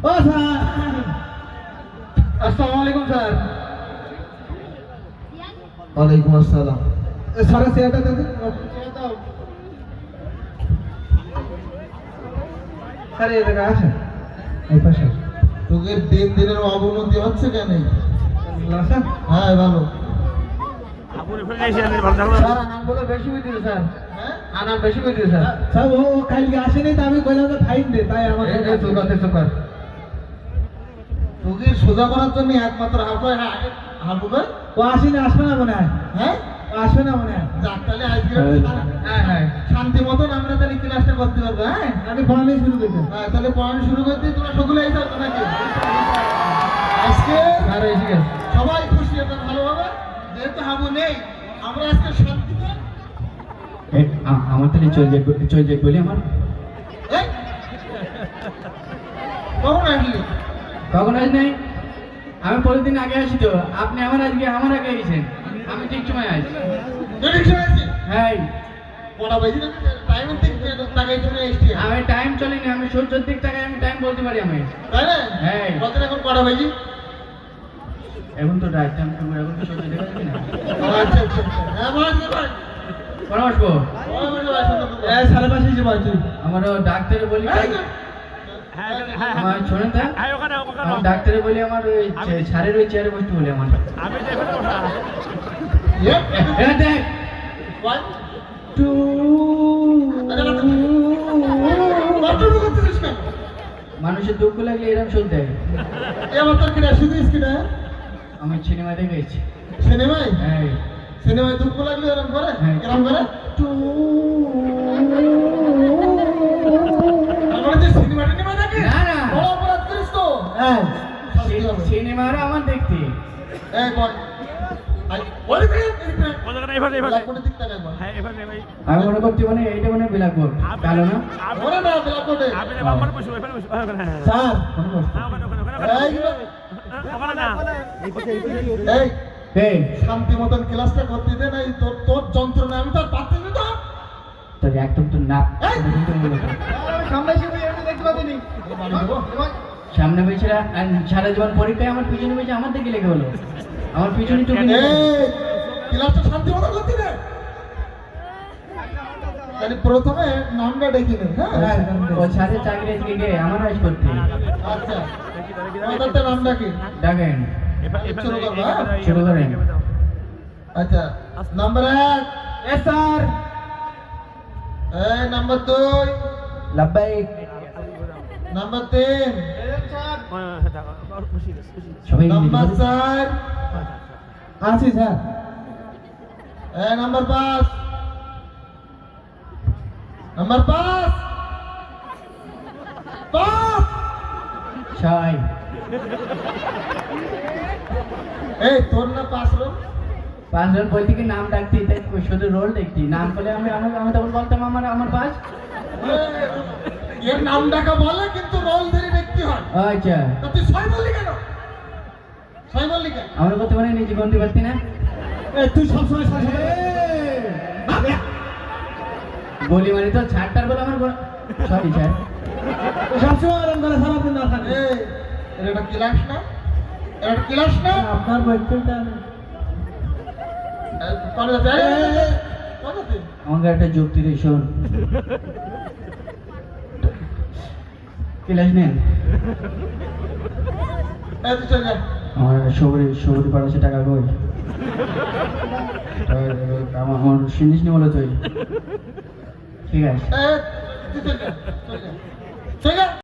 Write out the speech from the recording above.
ও sir, আসসালামু আলাইকুম sir. ওয়ালাইকুম আসসালাম। স্যারের চেয়ারটা দেন। স্যার এই জায়গায় আসেন, এই পাশে। তোকে দিন দিনের অবনতি হচ্ছে কেন? আসেন। হ্যাঁ ভালো। স্যার আনামগুলো বেশি হয়ে দিল স্যার। হ্যাঁ আনাম বেশি হয়ে দিল স্যার। স্যার ও কালকে আসেনি তো আমি কইলাম যে ফাইন দে, তাই আমার চোকার। তোকে সোজা করার জন্য একমাত্র হাঁটবে। ও আসেনি, আসবে না মনে হয়। হ্যাঁ ও আসবে না মনে হয়। যাক তাহলে আজকে হ্যাঁ হ্যাঁ, শান্তি মতন আমরা তাহলে ক্লাসটা করতে পারবো। হ্যাঁ আমি পড়ানো শুরু করছি। হ্যাঁ তাহলে পড়ানো শুরু করতে তোমরা সকলে এই যাও নাকি? আজকে স্যার এই ঠিক আছে। সবাই খুশি হবে ভালোভাবে, যেহেতু হাবু নেই আমরা আজকে শান্তিতে। আমার তাহলে চলে যাক বলি আমার এই, কখন আসলি? কখন আজ নাই, আমি প্রতিদিন আগে আসি তো, আপনি আমার আগে গেছেন, আমি ঠিক সময় আসি। হ্যাঁ কটা বাজে টাইমের দিক তাকাই চলে এসছি আমি টাইম চলিনি, আমি সূর্যের দিক থেকে আমি টাইম বলতে পারি আমি। তাই না? হ্যাঁ কত এখন কটা বাজে? এখন তো রাইট টাইম, এখন তো সূর্য দেখা যাচ্ছে না। আচ্ছা আচ্ছা হ্যাঁ বল বল কখন আসবো? এই সাড়ে পাঁচে যে বাজে। আমার ডাক্তারে বলি আমার শোনেন তা, আমার ডাক্তারে বলি আমার ওই ছাড়ের ওই চেয়ারে বসতে বলি আমার। দেখ মানুষের দুঃখ লাগলে এরকম শুনতে হয়। আমি সিনেমা দেখে গেছি। সিনেমায় হ্যাঁ সিনেমায় দুঃখ লাগলে এরকম করে হ্যাঁ। এরকম করে আমার যে সিনেমাটা নিয়ে দেখে না না বড় অপরাধ করিস তো। হ্যাঁ সিনেমারও আমার দেখতে। এই বল আই ওই এবার দিক তাকাই বল আমি মনে করছি মানে এইটা মানে ব্ল্যাকবোর্ড কালো না। ওরে না ব্ল্যাকবোর্ডে স্যার এই এই শান্তি মতন ক্লাসটা করতে দে না। এই তোর তোর যন্ত্রণা আমি তো আর পাচ্ছি না তো। তোর একদম তো না এই! সামনে এসে আমি দেখতে পাচ্ছি। সামনে বেছেরা সারা জীবন পরীক্ষায় আমার পিছনে বেছে আমার দিকে লেগে হলো, আমার পিছনে টুপি নিয়ে। এই ক্লাসটা শান্তি মতন করতে দে। তাহলে প্রথমে নামটা ডেকে নে। হ্যাঁ ও সাথে চাকরি আজকে গে আমার আজ করতে। আচ্ছা তোমাদের নামটা কি? ডাকেন শুরু করবো হ্যাঁ? শুরু করেন। আচ্ছা নাম্বার 1। S sir. এই নাম্বার 2, লাব্বাইক। নাম্বার 3, সবাই নাম্বার 4, আছি স্যার। এই নাম্বার 5, নাম্বার 5, 5। ছয়। এই তোর না 5 রো? 5 জন বই থেকে নাম ডাকতি, তাই শুধু রোল দেখতি, নাম করে আমি তখন বলতাম আমার 5। এর নাম ডাকা বলে কিন্তু রোল ধরে ব্যক্তি হয়। আচ্ছা তা তুই 6 বললি কেন? 6 বললি কেন? আমরা করতে মানে নিজে গন্তি পারতি না। তুই সবসময় সাথে বলি মানে তো ছাড়টার বলে আমার সরি স্যার। সবসময় আরাম করে সারাদিন না থাকে। এই এটা ক্লাস না? এটা ক্লাস না? আপনার বইটা কোন যাচ্ছে? এই কোন যাচ্ছে? আমাকে একটা যুক্তি দিয়ে শোন। ক্লাস নেন। এই তুই চল যা। আমার সবরি পাড়াছে টাকা কই? আমার জিনিস নিয়ে বলো তুই। ঠিক আছে এই তুই চল যা। চল যা। চল যা।